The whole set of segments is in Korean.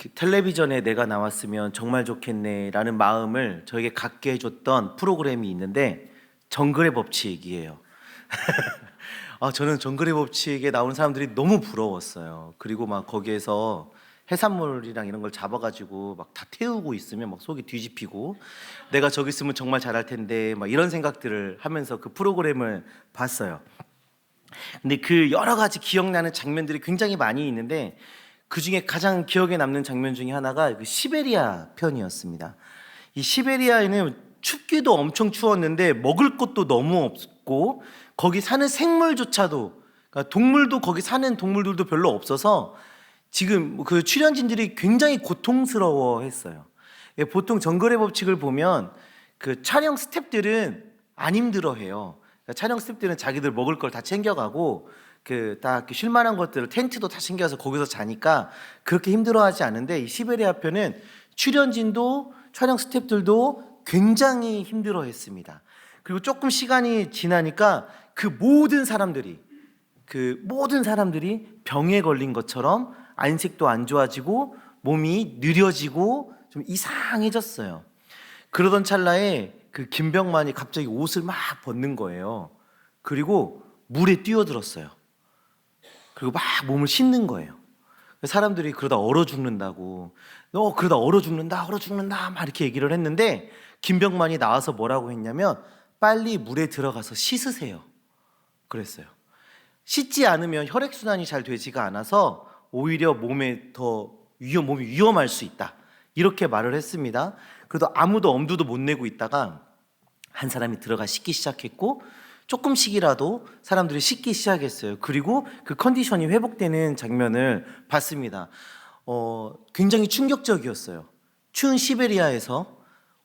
텔레비전에 내가 나왔으면 정말 좋겠네라는 마음을 저에게 갖게 해줬던 프로그램이 있는데 정글의 법칙이에요. 저는 정글의 법칙에 나오는 사람들이 너무 부러웠어요. 그리고 막 거기에서 해산물이랑 이런 걸 잡아가지고 막 다 태우고 있으면 막 속이 뒤집히고 내가 저기 있으면 정말 잘할 텐데 막 이런 생각들을 하면서 그 프로그램을 봤어요. 근데 그 여러 가지 기억나는 장면들이 굉장히 많이 있는데 그 중에 가장 기억에 남는 장면 중에 하나가 그 시베리아 편이었습니다. 이 시베리아에는 춥기도 엄청 추웠는데 먹을 것도 너무 없고 거기 사는 생물조차도, 그러니까 동물도, 거기 사는 동물들도 별로 없어서 지금 그 출연진들이 굉장히 고통스러워했어요. 보통 정글의 법칙을 보면 그 촬영 스태프들은 안 힘들어해요. 그러니까 촬영 스태프들은 자기들 먹을 걸 다 챙겨가고 다 쉴만한 것들을 텐트도 다 챙겨서 거기서 자니까 그렇게 힘들어하지 않은데, 이 시베리아 편은 출연진도 촬영 스태프들도 굉장히 힘들어했습니다. 그리고 조금 시간이 지나니까 그 모든 사람들이 병에 걸린 것처럼 안색도 안 좋아지고 몸이 느려지고 좀 이상해졌어요. 그러던 찰나에 그 김병만이 갑자기 옷을 막 벗는 거예요. 그리고 물에 뛰어들었어요. 그리고 막 몸을 씻는 거예요. 사람들이 그러다 얼어 죽는다고, 너 그러다 얼어 죽는다 막 이렇게 얘기를 했는데, 김병만이 나와서 뭐라고 했냐면 빨리 물에 들어가서 씻으세요 그랬어요. 씻지 않으면 혈액순환이 잘 되지가 않아서 오히려 몸이 위험할 수 있다, 이렇게 말을 했습니다. 그래도 아무도 엄두도 못 내고 있다가 한 사람이 들어가 씻기 시작했고 조금씩이라도 사람들이 씻기 시작했어요. 그리고 그 컨디션이 회복되는 장면을 봤습니다. 굉장히 충격적이었어요. 추운 시베리아에서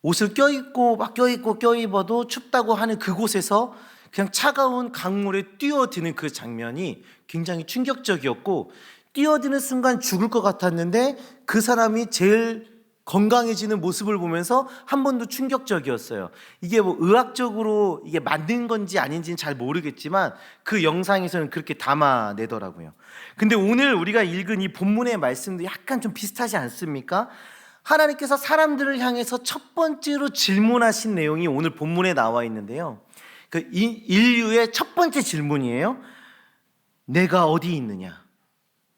옷을 껴입어도 춥다고 하는 그곳에서 그냥 차가운 강물에 뛰어드는 그 장면이 굉장히 충격적이었고, 뛰어드는 순간 죽을 것 같았는데 그 사람이 제일 건강해지는 모습을 보면서 한 번 더 충격적이었어요. 이게 뭐 의학적으로 이게 맞는 건지 아닌지는 잘 모르겠지만 그 영상에서는 그렇게 담아내더라고요. 근데 오늘 우리가 읽은 이 본문의 말씀도 약간 좀 비슷하지 않습니까? 하나님께서 사람들을 향해서 첫 번째로 질문하신 내용이 오늘 본문에 나와 있는데요. 그 인류의 첫 번째 질문이에요. 내가 어디 있느냐?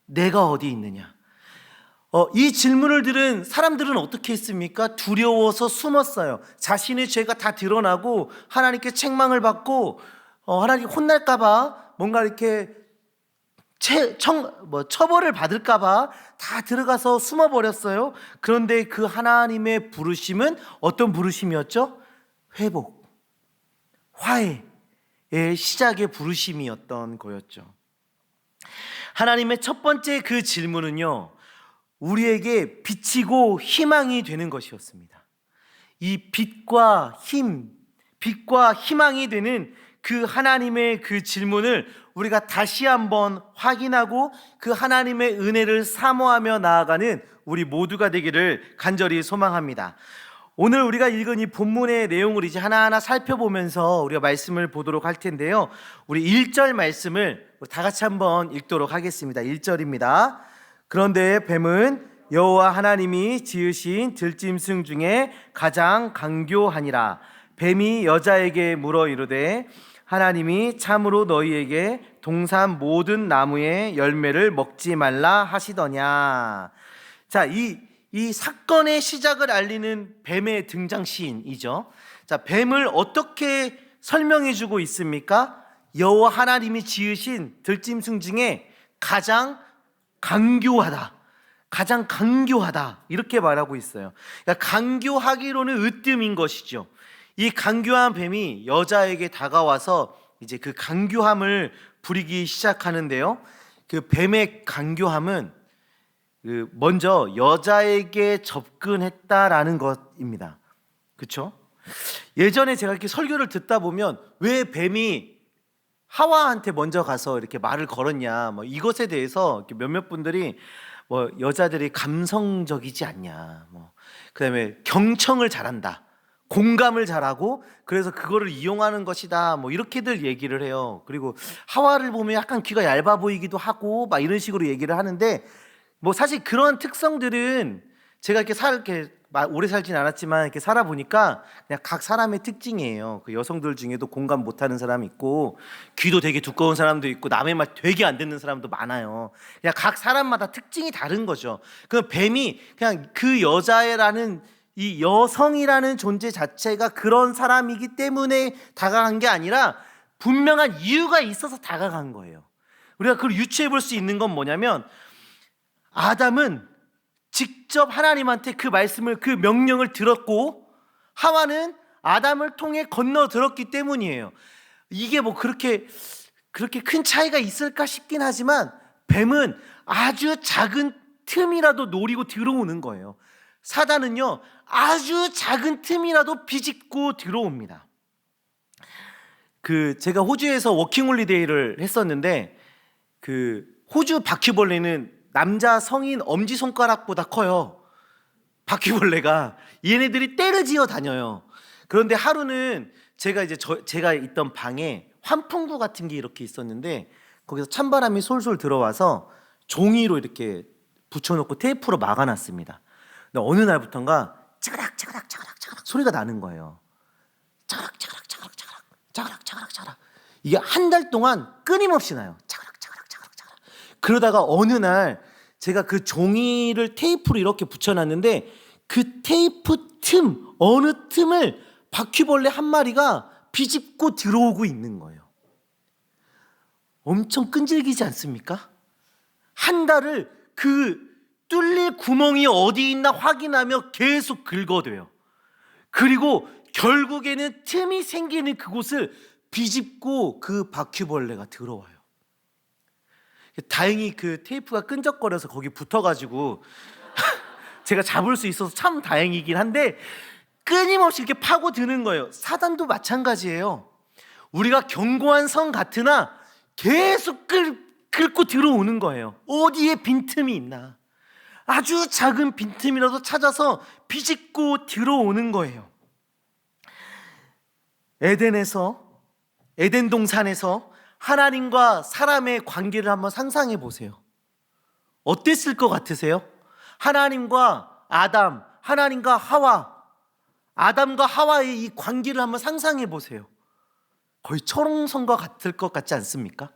내가 어디 있느냐? 이 질문을 들은 사람들은 어떻게 했습니까? 두려워서 숨었어요. 자신의 죄가 다 드러나고 하나님께 책망을 받고 하나님 혼날까봐, 뭔가 이렇게 처벌을 받을까봐 다 들어가서 숨어버렸어요. 그런데 그 하나님의 부르심은 어떤 부르심이었죠? 회복, 화해의 시작의 부르심이었던 거였죠. 하나님의 첫 번째 그 질문은요, 우리에게 빛이고 희망이 되는 것이었습니다. 이 빛과 희망이 되는 그 하나님의 그 질문을 우리가 다시 한번 확인하고 그 하나님의 은혜를 사모하며 나아가는 우리 모두가 되기를 간절히 소망합니다. 오늘 우리가 읽은 이 본문의 내용을 이제 하나하나 살펴보면서 우리가 말씀을 보도록 할 텐데요. 우리 1절 말씀을 다 같이 한번 읽도록 하겠습니다. 1절입니다. 그런데 뱀은 여호와 하나님이 지으신 들짐승 중에 가장 강교하니라. 뱀이 여자에게 물어 이르되 하나님이 참으로 너희에게 동산 모든 나무의 열매를 먹지 말라 하시더냐. 자, 이 사건의 시작을 알리는 뱀의 등장 시인이죠. 자, 뱀을 어떻게 설명해 주고 있습니까? 여호와 하나님이 지으신 들짐승 중에 가장 강교하다, 이렇게 말하고 있어요. 그러니까 강교하기로는 으뜸인 것이죠. 이 강교한 뱀이 여자에게 다가와서 이제 그 강교함을 부리기 시작하는데요. 그 뱀의 강교함은 먼저 여자에게 접근했다라는 것입니다. 그렇죠? 예전에 제가 이렇게 설교를 듣다 보면 왜 뱀이 하와한테 먼저 가서 이렇게 말을 걸었냐, 이것에 대해서 몇몇 분들이 여자들이 감성적이지 않냐, 그다음에 경청을 잘한다, 공감을 잘하고 그래서 그거를 이용하는 것이다, 이렇게들 얘기를 해요. 그리고 하와를 보면 약간 귀가 얇아 보이기도 하고 막 이런 식으로 얘기를 하는데, 뭐 사실 그런 특성들은 제가 이렇게 오래 살진 않았지만 이렇게 살아보니까 그냥 각 사람의 특징이에요. 그 여성들 중에도 공감 못하는 사람이 있고, 귀도 되게 두꺼운 사람도 있고, 남의 말 되게 안 듣는 사람도 많아요. 그냥 각 사람마다 특징이 다른 거죠. 그 뱀이 그냥 그 여자애라는 이 여성이라는 존재 자체가 그런 사람이기 때문에 다가간 게 아니라 분명한 이유가 있어서 다가간 거예요. 우리가 그걸 유추해 볼 수 있는 건 뭐냐면, 아담은 직접 하나님한테 그 말씀을, 그 명령을 들었고, 하와는 아담을 통해 건너 들었기 때문이에요. 이게 뭐 그렇게 큰 차이가 있을까 싶긴 하지만, 뱀은 아주 작은 틈이라도 노리고 들어오는 거예요. 사단은요, 아주 작은 틈이라도 비집고 들어옵니다. 제가 호주에서 워킹홀리데이를 했었는데, 호주 바퀴벌레는 남자 성인 엄지손가락보다 커요. 바퀴벌레가. 얘네들이 떼를 지어 다녀요. 그런데 하루는 제가 있던 방에 환풍구 같은 게 이렇게 있었는데, 거기서 찬바람이 솔솔 들어와서 종이로 이렇게 붙여놓고 테이프로 막아놨습니다. 근데 어느 날부턴가 짜그락 짜그락 짜그락 짜그락 소리가 나는 거예요. 짜그락 짜그락 짜그락 짜그락 짜그락 짜그락 짜그락. 이게 한 달 동안 끊임없이 나요. 짜그락 짜그락 짜그락 짜그락. 그러다가 어느 날 제가 그 종이를 테이프로 이렇게 붙여놨는데, 그 테이프 어느 틈을 바퀴벌레 한 마리가 비집고 들어오고 있는 거예요. 엄청 끈질기지 않습니까? 한 달을 그 뚫릴 구멍이 어디 있나 확인하며 계속 긁어대요. 그리고 결국에는 틈이 생기는 그곳을 비집고 그 바퀴벌레가 들어와요. 다행히 그 테이프가 끈적거려서 거기 붙어가지고 제가 잡을 수 있어서 참 다행이긴 한데, 끊임없이 이렇게 파고드는 거예요. 사단도 마찬가지예요. 우리가 견고한 성 같으나 계속 긁고 들어오는 거예요. 어디에 빈틈이 있나, 아주 작은 빈틈이라도 찾아서 비집고 들어오는 거예요. 에덴 동산에서 하나님과 사람의 관계를 한번 상상해 보세요. 어땠을 것 같으세요? 하나님과 아담, 하나님과 하와, 아담과 하와의 이 관계를 한번 상상해 보세요. 거의 철옹성과 같을 것 같지 않습니까?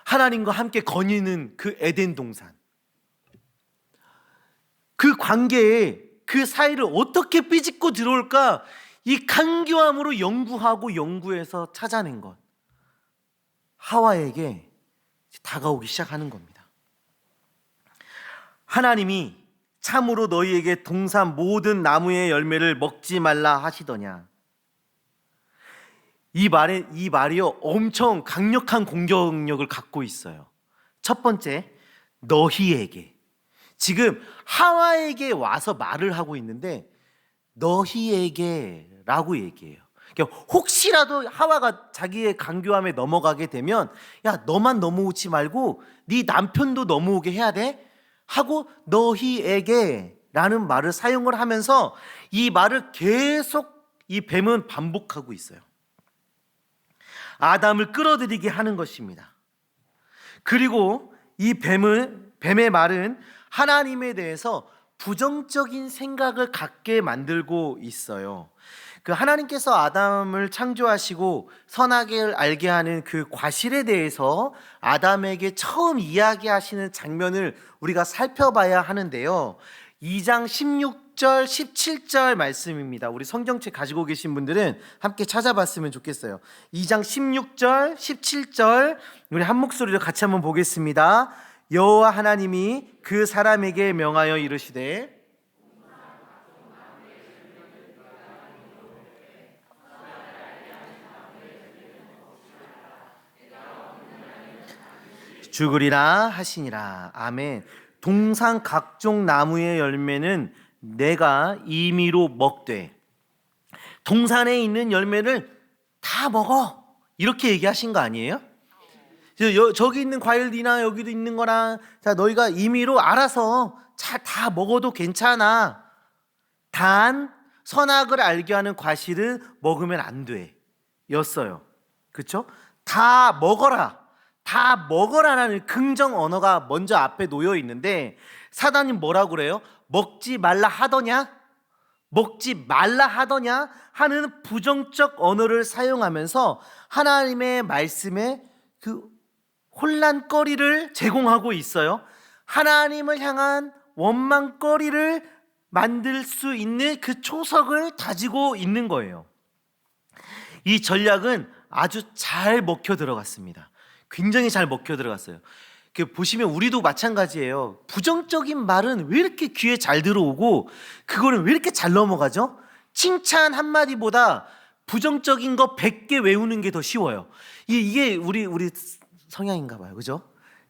하나님과 함께 거니는 그 에덴 동산, 그 관계에, 그 사이를 어떻게 삐집고 들어올까, 이 간교함으로 연구해서 찾아낸 것, 하와에게 다가오기 시작하는 겁니다. 하나님이 참으로 너희에게 동산 모든 나무의 열매를 먹지 말라 하시더냐. 이 말이요, 엄청 강력한 공격력을 갖고 있어요. 첫 번째, 너희에게. 지금 하와에게 와서 말을 하고 있는데, 너희에게 라고 얘기해요. 그러니까 혹시라도 하와가 자기의 간교함에 넘어가게 되면, 야, 너만 넘어오지 말고 네 남편도 넘어오게 해야 돼 하고 너희에게 라는 말을 사용을 하면서 이 말을 계속 이 뱀은 반복하고 있어요. 아담을 끌어들이게 하는 것입니다. 그리고 이 뱀의 말은 하나님에 대해서 부정적인 생각을 갖게 만들고 있어요. 그 하나님께서 아담을 창조하시고 선악을 알게 하는 그 과실에 대해서 아담에게 처음 이야기하시는 장면을 우리가 살펴봐야 하는데요. 2장 16절 17절 말씀입니다. 우리 성경책 가지고 계신 분들은 함께 찾아봤으면 좋겠어요. 2장 16절 17절 우리 한 목소리로 같이 한번 보겠습니다. 여호와 하나님이 그 사람에게 명하여 이르시되, 죽으리라 하시니라. 아멘. 동산 각종 나무의 열매는 내가 임의로 먹되, 동산에 있는 열매를 다 먹어, 이렇게 얘기하신 거 아니에요? 저기 있는 과일이나 여기도 있는 거랑 자, 너희가 임의로 알아서 잘 다 먹어도 괜찮아. 단 선악을 알게 하는 과실은 먹으면 안 돼 였어요. 그렇죠? 다 먹어라, 다 먹어라라는 긍정 언어가 먼저 앞에 놓여 있는데 사단이 뭐라고 그래요? 먹지 말라 하더냐? 먹지 말라 하더냐? 하는 부정적 언어를 사용하면서 하나님의 말씀에 그 혼란거리를 제공하고 있어요. 하나님을 향한 원망거리를 만들 수 있는 그 초석을 다지고 있는 거예요. 이 전략은 아주 잘 먹혀 들어갔습니다. 굉장히 잘 먹혀 들어갔어요. 보시면 우리도 마찬가지예요. 부정적인 말은 왜 이렇게 귀에 잘 들어오고 그거는 왜 이렇게 잘 넘어가죠? 칭찬 한마디보다 부정적인 거 100개 외우는 게 더 쉬워요. 이게 우리 성향인가 봐요. 그죠?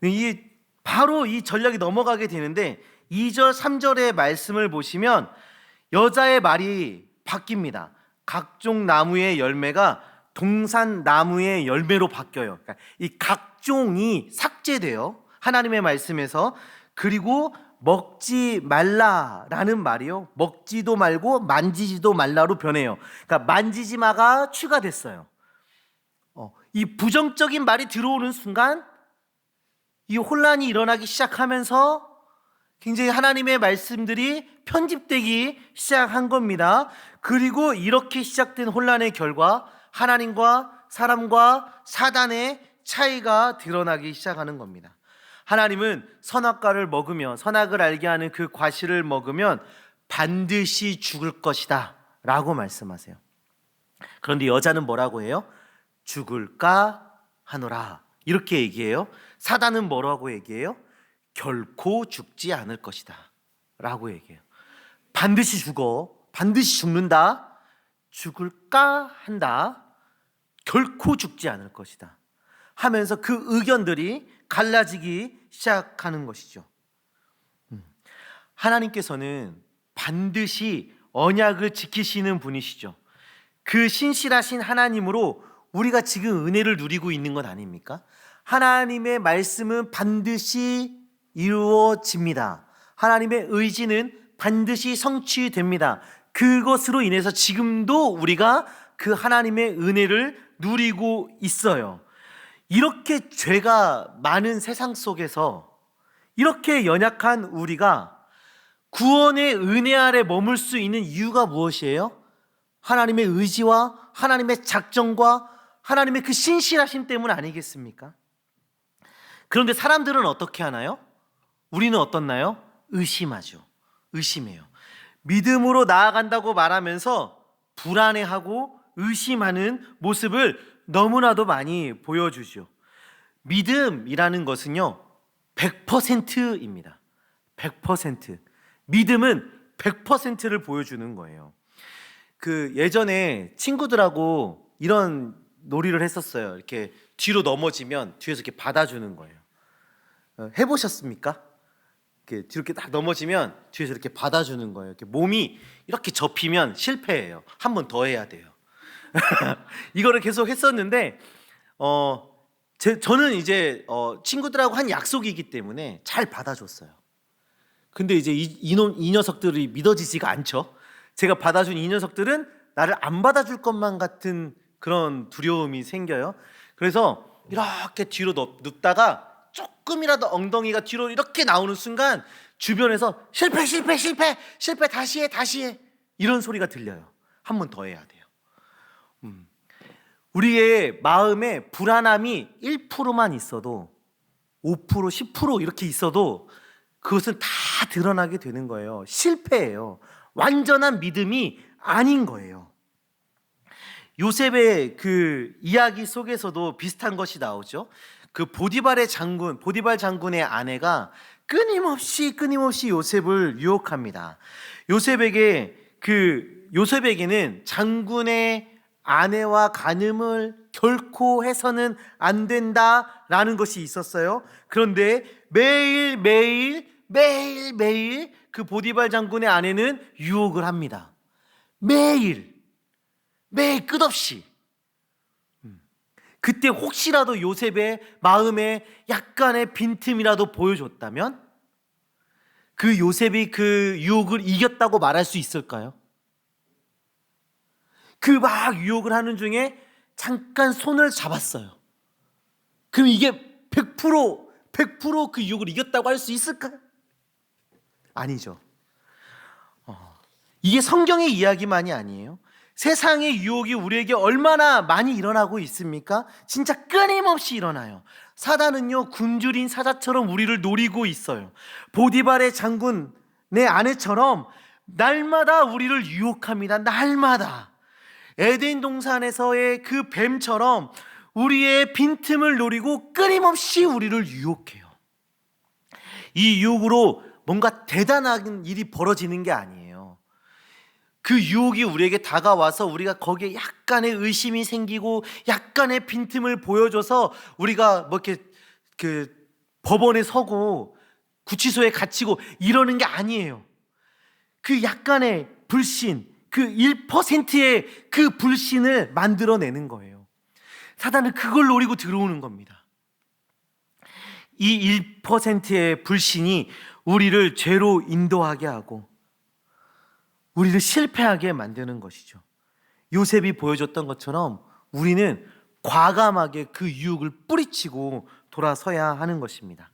이게 바로 이 전략이 넘어가게 되는데 2절 3절의 말씀을 보시면 여자의 말이 바뀝니다. 각종 나무의 열매가 동산 나무의 열매로 바뀌어요. 그러니까 이 각종이 삭제돼요. 하나님의 말씀에서. 그리고 먹지 말라라는 말이요. 먹지도 말고 만지지도 말라로 변해요. 그러니까 만지지 마가 추가됐어요. 이 부정적인 말이 들어오는 순간 이 혼란이 일어나기 시작하면서 굉장히 하나님의 말씀들이 편집되기 시작한 겁니다. 그리고 이렇게 시작된 혼란의 결과 하나님과 사람과 사단의 차이가 드러나기 시작하는 겁니다. 하나님은 선악과를 먹으면, 선악을 알게 하는 그 과실을 먹으면 반드시 죽을 것이다 라고 말씀하세요. 그런데 여자는 뭐라고 해요? 죽을까 하노라 이렇게 얘기해요. 사단은 뭐라고 얘기해요? 결코 죽지 않을 것이다 라고 얘기해요. 반드시 죽어, 반드시 죽는다, 죽을까 한다, 결코 죽지 않을 것이다 하면서 그 의견들이 갈라지기 시작하는 것이죠. 하나님께서는 반드시 언약을 지키시는 분이시죠. 그 신실하신 하나님으로 우리가 지금 은혜를 누리고 있는 것 아닙니까? 하나님의 말씀은 반드시 이루어집니다. 하나님의 의지는 반드시 성취됩니다. 그것으로 인해서 지금도 우리가 그 하나님의 은혜를 누리고 있어요. 이렇게 죄가 많은 세상 속에서 이렇게 연약한 우리가 구원의 은혜 아래 머물 수 있는 이유가 무엇이에요? 하나님의 의지와 하나님의 작정과 하나님의 그 신실하심 때문 아니겠습니까? 그런데 사람들은 어떻게 하나요? 우리는 어떻나요? 의심하죠. 의심해요. 믿음으로 나아간다고 말하면서 불안해하고 의심하는 모습을 너무나도 많이 보여주죠. 믿음이라는 것은요 100%입니다. 100%. 믿음은 100%를 보여주는 거예요. 예전에 친구들하고 이런 놀이를 했었어요. 이렇게 뒤로 넘어지면 뒤에서 이렇게 받아주는 거예요. 해보셨습니까? 뒤로 이렇게 딱 넘어지면 뒤에서 이렇게 받아주는 거예요. 이렇게 몸이 이렇게 접히면 실패해요. 한 번 더 해야 돼요. 이거를 계속 했었는데 저는 이제 친구들하고 한 약속이기 때문에 잘 받아줬어요. 근데 이제 이 녀석들이 믿어지지가 않죠. 제가 받아준 이 녀석들은 나를 안 받아줄 것만 같은 그런 두려움이 생겨요. 그래서 이렇게 뒤로 눕다가 조금이라도 엉덩이가 뒤로 이렇게 나오는 순간 주변에서 실패 다시 해 이런 소리가 들려요. 한 번 더 해야 돼요. 우리의 마음에 불안함이 1%만 있어도 5%, 10% 이렇게 있어도 그것은 다 드러나게 되는 거예요. 실패예요. 완전한 믿음이 아닌 거예요. 요셉의 그 이야기 속에서도 비슷한 것이 나오죠. 보디발 장군의 아내가 끊임없이 요셉을 유혹합니다. 요셉에게는 장군의 아내와 간음을 결코 해서는 안 된다라는 것이 있었어요. 그런데 매일 그 보디발 장군의 아내는 유혹을 합니다. 매일 끝없이. 그때 혹시라도 요셉의 마음에 약간의 빈틈이라도 보여줬다면 그 요셉이 그 유혹을 이겼다고 말할 수 있을까요? 막 유혹을 하는 중에 잠깐 손을 잡았어요. 그럼 이게 100%그 유혹을 이겼다고 할 수 있을까요? 아니죠. 이게 성경의 이야기만이 아니에요. 세상의 유혹이 우리에게 얼마나 많이 일어나고 있습니까? 진짜 끊임없이 일어나요. 사단은요, 굶주린 사자처럼 우리를 노리고 있어요. 보디발의 장군 내 아내처럼 날마다 우리를 유혹합니다. 날마다. 에덴 동산에서의 그 뱀처럼 우리의 빈틈을 노리고 끊임없이 우리를 유혹해요. 이 유혹으로 뭔가 대단한 일이 벌어지는 게 아니에요. 그 유혹이 우리에게 다가와서 우리가 거기에 약간의 의심이 생기고 약간의 빈틈을 보여줘서 우리가 뭐 이렇게 그 법원에 서고 구치소에 갇히고 이러는 게 아니에요. 그 약간의 불신, 그 1%의 그 불신을 만들어내는 거예요. 사단은 그걸 노리고 들어오는 겁니다. 이 1%의 불신이 우리를 죄로 인도하게 하고 우리를 실패하게 만드는 것이죠. 요셉이 보여줬던 것처럼 우리는 과감하게 그 유혹을 뿌리치고 돌아서야 하는 것입니다.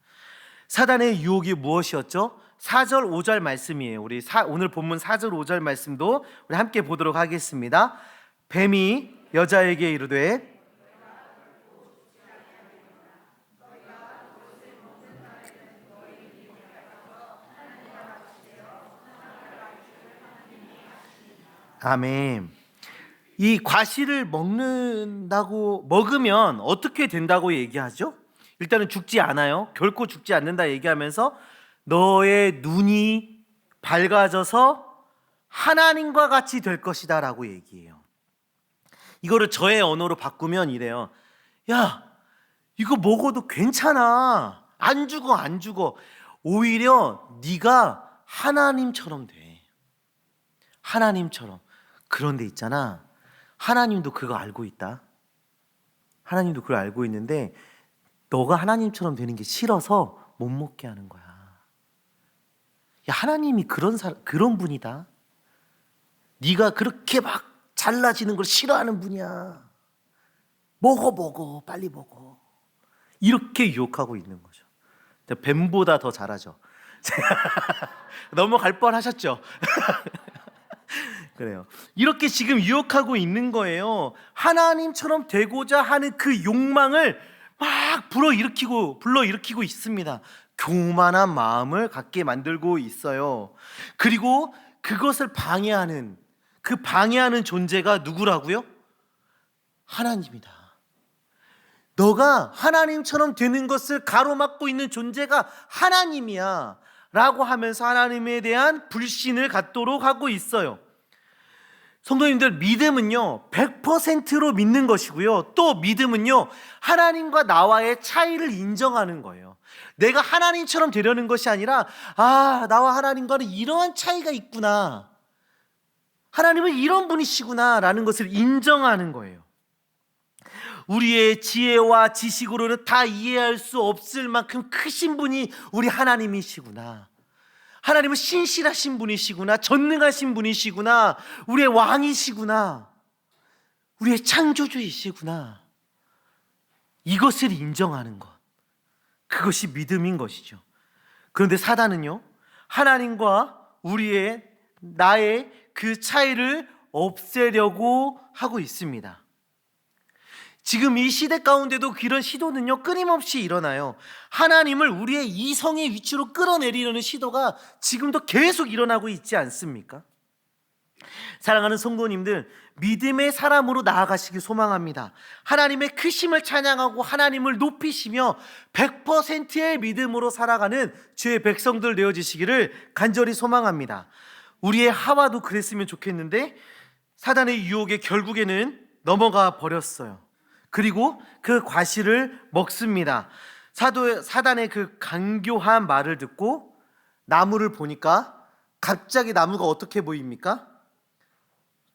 사단의 유혹이 무엇이었죠? 4절 5절 말씀이에요. 우리 오늘 본문 4절 5절 말씀도 우리 함께 보도록 하겠습니다. 뱀이 여자에게 이르되 아멘. 이 과실을 먹으면 어떻게 된다고 얘기하죠? 일단은 죽지 않아요. 결코 죽지 않는다 얘기하면서 너의 눈이 밝아져서 하나님과 같이 될 것이다 라고 얘기해요. 이거를 저의 언어로 바꾸면 이래요. 야, 이거 먹어도 괜찮아. 안 죽어, 안 죽어. 오히려 네가 하나님처럼 돼. 하나님처럼. 그런데 있잖아, 하나님도 그거 알고 있다. 하나님도 그걸 알고 있는데 너가 하나님처럼 되는 게 싫어서 못 먹게 하는 거야. 야, 하나님이 그런 분이다. 네가 그렇게 막 잘나지는 걸 싫어하는 분이야. 먹어 빨리 먹어. 이렇게 유혹하고 있는 거죠. 뱀보다 더 잘하죠. 넘어갈 뻔 하셨죠? 그래요. 이렇게 지금 유혹하고 있는 거예요. 하나님처럼 되고자 하는 그 욕망을 막 불러일으키고 있습니다. 교만한 마음을 갖게 만들고 있어요. 그리고 그것을 방해하는 존재가 누구라고요? 하나님이다. 너가 하나님처럼 되는 것을 가로막고 있는 존재가 하나님이야 라고 하면서 하나님에 대한 불신을 갖도록 하고 있어요. 성도님들, 믿음은요 100%로 믿는 것이고요, 또 믿음은요 하나님과 나와의 차이를 인정하는 거예요. 내가 하나님처럼 되려는 것이 아니라 나와 하나님과는 이러한 차이가 있구나, 하나님은 이런 분이시구나 라는 것을 인정하는 거예요. 우리의 지혜와 지식으로는 다 이해할 수 없을 만큼 크신 분이 우리 하나님이시구나, 하나님은 신실하신 분이시구나, 전능하신 분이시구나, 우리의 왕이시구나, 우리의 창조주이시구나, 이것을 인정하는 것, 그것이 믿음인 것이죠. 그런데 사단은요 하나님과 나의 그 차이를 없애려고 하고 있습니다. 지금 이 시대 가운데도 이런 시도는요 끊임없이 일어나요. 하나님을 우리의 이성의 위치로 끌어내리려는 시도가 지금도 계속 일어나고 있지 않습니까? 사랑하는 성도님들, 믿음의 사람으로 나아가시길 소망합니다. 하나님의 크심을 찬양하고 하나님을 높이시며 100%의 믿음으로 살아가는 주의 백성들 되어지시기를 간절히 소망합니다. 우리의 하와도 그랬으면 좋겠는데 사단의 유혹에 결국에는 넘어가 버렸어요. 그리고 그 과실을 먹습니다. 사단의 그 간교한 말을 듣고 나무를 보니까 갑자기 나무가 어떻게 보입니까?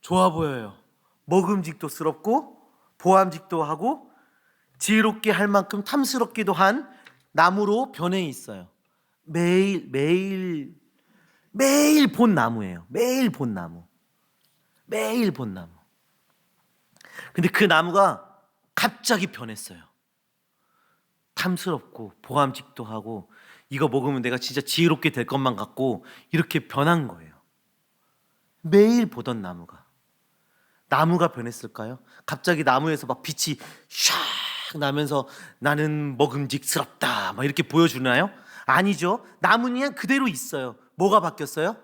좋아 보여요. 먹음직도스럽고 보암직도 하고 지혜롭게 할 만큼 탐스럽기도 한 나무로 변해 있어요. 매일 본 나무예요. 매일 본 나무. 근데 그 나무가 갑자기 변했어요. 탐스럽고 보암직도 하고 이거 먹으면 내가 진짜 지혜롭게 될 것만 같고 이렇게 변한 거예요. 매일 보던 나무가 변했을까요? 갑자기 나무에서 막 빛이 샥 나면서 나는 먹음직스럽다 막 이렇게 보여주나요? 아니죠. 나무는 그냥 그대로 있어요. 뭐가 바뀌었어요?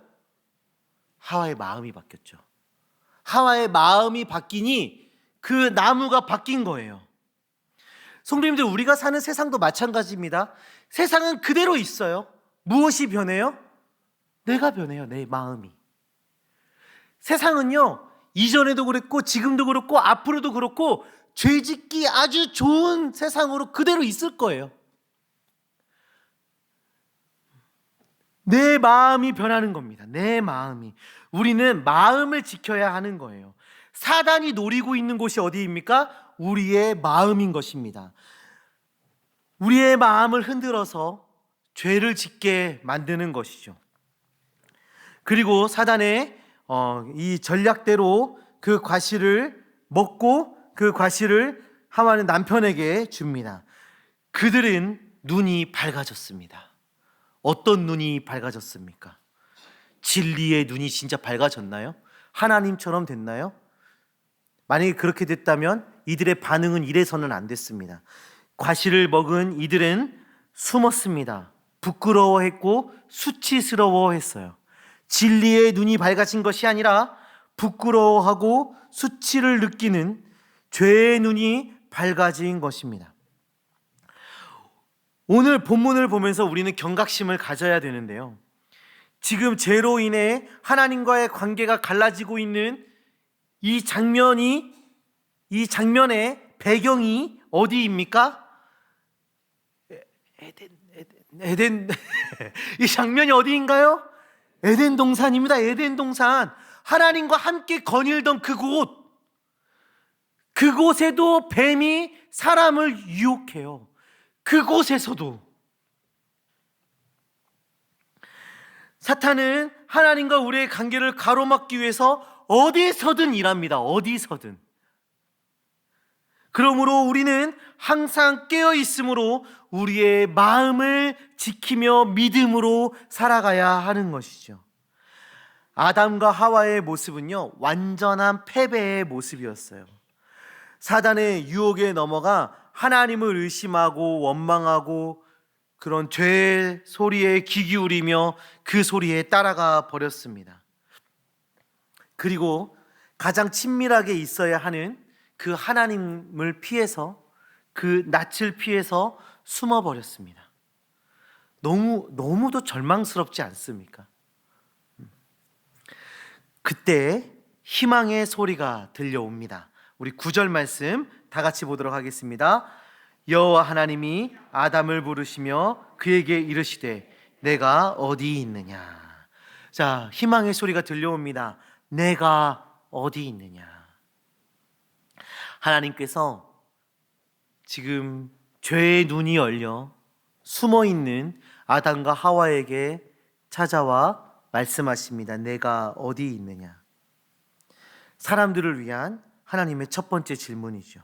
하와의 마음이 바뀌었죠. 하와의 마음이 바뀌니 그 나무가 바뀐 거예요. 성도님들, 우리가 사는 세상도 마찬가지입니다. 세상은 그대로 있어요. 무엇이 변해요? 내가 변해요. 내 마음이. 세상은요, 이전에도 그랬고 지금도 그렇고 앞으로도 그렇고 죄짓기 아주 좋은 세상으로 그대로 있을 거예요. 내 마음이 변하는 겁니다. 내 마음이. 우리는 마음을 지켜야 하는 거예요. 사단이 노리고 있는 곳이 어디입니까? 우리의 마음인 것입니다. 우리의 마음을 흔들어서 죄를 짓게 만드는 것이죠. 그리고 사단의 이 전략대로 그 과실을 먹고 그 과실을 하와는 남편에게 줍니다. 그들은 눈이 밝아졌습니다. 어떤 눈이 밝아졌습니까? 진리의 눈이 진짜 밝아졌나요? 하나님처럼 됐나요? 만약에 그렇게 됐다면 이들의 반응은 이래서는 안 됐습니다. 과실을 먹은 이들은 숨었습니다. 부끄러워했고 수치스러워했어요. 진리의 눈이 밝아진 것이 아니라 부끄러워하고 수치를 느끼는 죄의 눈이 밝아진 것입니다. 오늘 본문을 보면서 우리는 경각심을 가져야 되는데요. 지금 죄로 인해 하나님과의 관계가 갈라지고 있는 이 장면의 배경이 어디입니까? 에덴 이 장면이 어디인가요? 에덴 동산입니다. 에덴 동산. 하나님과 함께 거닐던 그곳에도 뱀이 사람을 유혹해요. 그곳에서도 사탄은 하나님과 우리의 관계를 가로막기 위해서 어디서든 일합니다. 어디서든. 그러므로 우리는 항상 깨어 있으므로 우리의 마음을 지키며 믿음으로 살아가야 하는 것이죠. 아담과 하와의 모습은요, 완전한 패배의 모습이었어요. 사단의 유혹에 넘어가 하나님을 의심하고 원망하고 그런 죄의 소리에 귀 기울이며 그 소리에 따라가 버렸습니다. 그리고 가장 친밀하게 있어야 하는 그 하나님을 피해서, 그 낯을 피해서 숨어버렸습니다. 너무도 절망스럽지 않습니까? 그때 희망의 소리가 들려옵니다. 우리 9절 말씀 다 같이 보도록 하겠습니다. 여호와 하나님이 아담을 부르시며 그에게 이르시되 내가 어디 있느냐. 자, 희망의 소리가 들려옵니다. 내가 어디 있느냐. 하나님께서 지금 죄의 눈이 열려 숨어있는 아담과 하와에게 찾아와 말씀하십니다. 내가 어디 있느냐. 사람들을 위한 하나님의 첫 번째 질문이죠.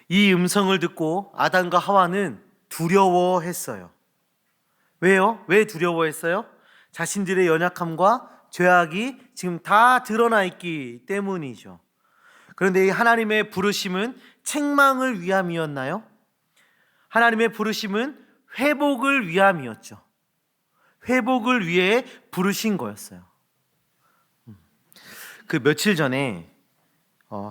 이 음성을 듣고 아담과 하와는 두려워했어요. 왜요? 왜 두려워했어요? 자신들의 연약함과 죄악이 지금 다 드러나 있기 때문이죠. 그런데 이 하나님의 부르심은 책망을 위함이었나요? 하나님의 부르심은 회복을 위함이었죠. 회복을 위해 부르신 거였어요. 그 며칠 전에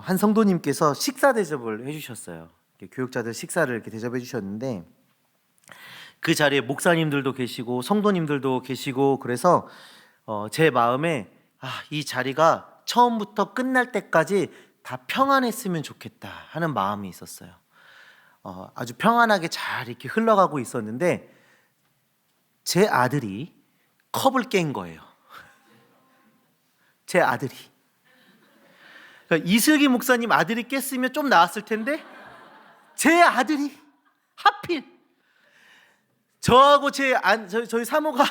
한 성도님께서 식사 대접을 해주셨어요. 교육자들 식사를 이렇게 대접해 주셨는데 그 자리에 목사님들도 계시고 성도님들도 계시고 그래서 제 마음에 이 자리가 처음부터 끝날 때까지 다 평안했으면 좋겠다 하는 마음이 있었어요. 아주 평안하게 잘 이렇게 흘러가고 있었는데 제 아들이 컵을 깬 거예요. 제 아들이. 그러니까 이슬기 목사님 아들이 깼으면 좀 나았을 텐데 제 아들이 하필 저하고 저희 사모가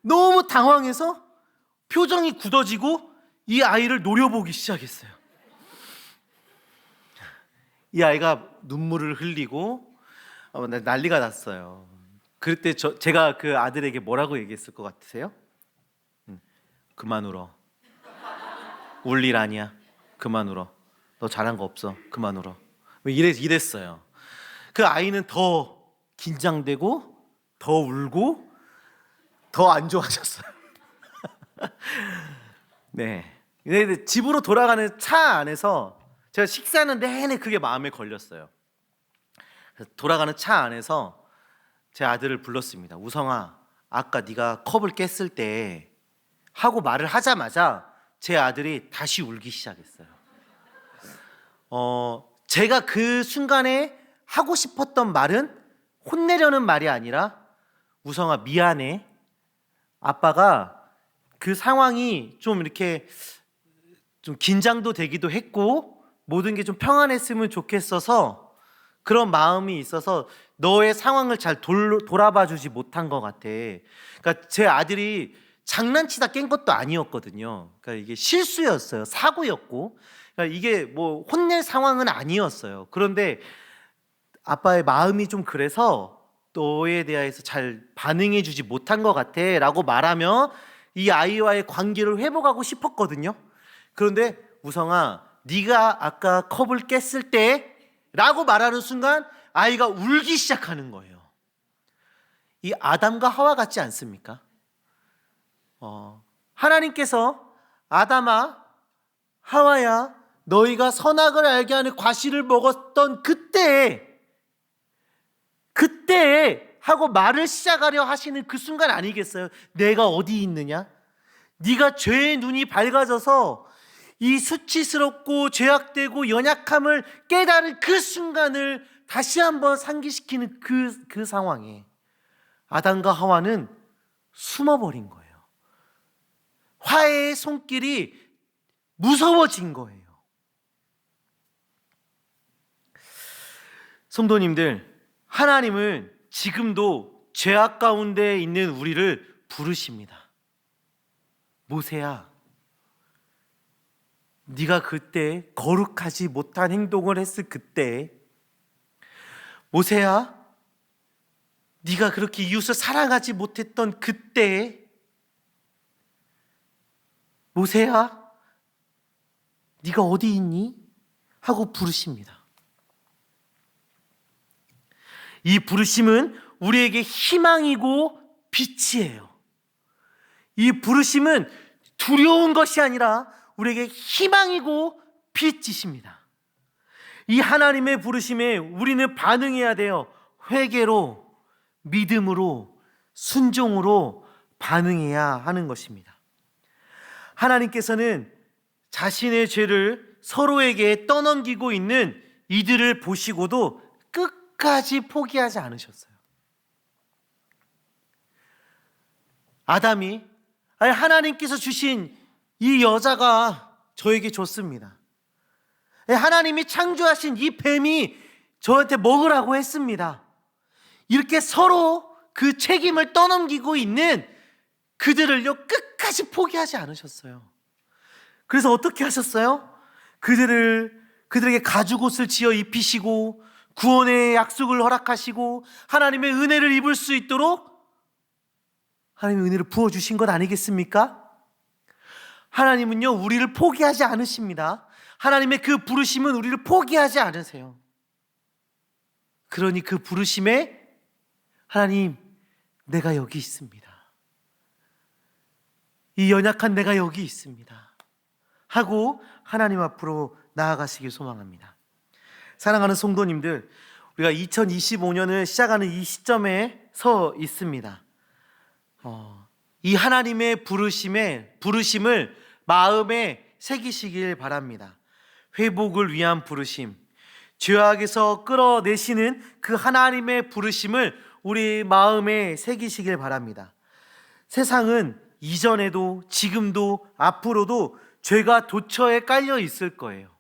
너무 당황해서 표정이 굳어지고 이 아이를 노려보기 시작했어요. 이 아이가 눈물을 흘리고 난리가 났어요. 그때 제가 그 아들에게 뭐라고 얘기했을 것 같으세요? 그만 울어. 울 일 아니야. 그만 울어. 너 잘한 거 없어. 그만 울어. 이랬어요. 그 아이는 더 긴장되고 더 울고 더 안 좋아졌어요. 네. 근데 집으로 돌아가는 차 안에서 제가 식사는 내내 그게 마음에 걸렸어요. 돌아가는 차 안에서 제 아들을 불렀습니다. 우성아, 아까 네가 컵을 깼을 때 하고 말을 하자마자 제 아들이 다시 울기 시작했어요. 제가 그 순간에 하고 싶었던 말은 혼내려는 말이 아니라 우성아 미안해. 아빠가 그 상황이 좀 이렇게 좀 긴장도 되기도 했고 모든 게 좀 평안했으면 좋겠어서 그런 마음이 있어서 너의 상황을 잘 돌아봐 주지 못한 것 같아. 그러니까 제 아들이 장난치다 깬 것도 아니었거든요. 그러니까 이게 실수였어요. 사고였고. 그러니까 이게 뭐 혼낼 상황은 아니었어요. 그런데 아빠의 마음이 좀 그래서 너에 대해서 잘 반응해 주지 못한 것 같아 라고 말하며 이 아이와의 관계를 회복하고 싶었거든요. 그런데 우성아, 네가 아까 컵을 깼을 때 라고 말하는 순간 아이가 울기 시작하는 거예요. 이 아담과 하와 같지 않습니까? 하나님께서 아담아, 하와야, 너희가 선악을 알게 하는 과실을 먹었던 그때 하고 말을 시작하려 하시는 그 순간 아니겠어요? 내가 어디 있느냐? 네가 죄의 눈이 밝아져서 이 수치스럽고 죄악되고 연약함을 깨달은 그 순간을 다시 한번 상기시키는 그 상황에 아담과 하와는 숨어버린 거예요. 화해의 손길이 무서워진 거예요. 성도님들, 하나님은 지금도 죄악 가운데 있는 우리를 부르십니다. 모세야, 네가 그때 거룩하지 못한 행동을 했을 그때, 모세야, 네가 그렇게 이웃을 사랑하지 못했던 그때, 모세야, 네가 어디 있니? 하고 부르십니다. 이 부르심은 우리에게 희망이고 빛이에요. 이 부르심은 두려운 것이 아니라 우리에게 희망이고 빛이십니다. 이 하나님의 부르심에 우리는 반응해야 돼요. 회개로, 믿음으로, 순종으로 반응해야 하는 것입니다. 하나님께서는 자신의 죄를 서로에게 떠넘기고 있는 이들을 보시고도 끝까지 포기하지 않으셨어요. 아담이 하나님께서 주신 이 여자가 저에게 줬습니다. 하나님이 창조하신 이 뱀이 저한테 먹으라고 했습니다. 이렇게 서로 그 책임을 떠넘기고 있는 그들을요 끝까지 포기하지 않으셨어요. 그래서 어떻게 하셨어요? 그들에게 가죽옷을 지어 입히시고 구원의 약속을 허락하시고 하나님의 은혜를 입을 수 있도록 하나님의 은혜를 부어주신 것 아니겠습니까? 하나님은요 우리를 포기하지 않으십니다. 하나님의 그 부르심은 우리를 포기하지 않으세요. 그러니 그 부르심에 하나님, 내가 여기 있습니다. 이 연약한 내가 여기 있습니다 하고 하나님 앞으로 나아가시길 소망합니다. 사랑하는 성도님들, 우리가 2025년을 시작하는 이 시점에 서 있습니다. 이 하나님의 부르심을 마음에 새기시길 바랍니다. 회복을 위한 부르심, 죄악에서 끌어내시는 그 하나님의 부르심을 우리 마음에 새기시길 바랍니다. 세상은 이전에도 지금도 앞으로도 죄가 도처에 깔려 있을 거예요.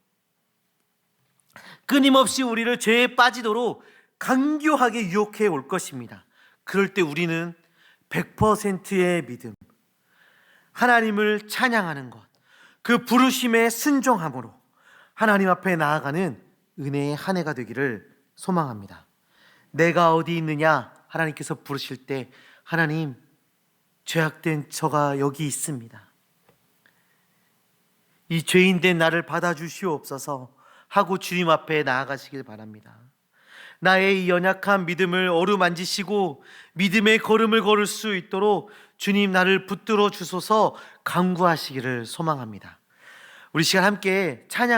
끊임없이 우리를 죄에 빠지도록 강교하게 유혹해 올 것입니다. 그럴 때 우리는 100%의 믿음, 하나님을 찬양하는 것, 그 부르심에 순종함으로 하나님 앞에 나아가는 은혜의 한 해가 되기를 소망합니다. 내가 어디 있느냐 하나님께서 부르실 때 하나님, 죄악된 저가 여기 있습니다. 이 죄인된 나를 받아주시옵소서 하고 주님 앞에 나아가시길 바랍니다. 나의 이 연약한 믿음을 어루만지시고 믿음의 걸음을 걸을 수 있도록 주님 나를 붙들어 주소서 간구하시기를 소망합니다. 우리 시간 함께 찬양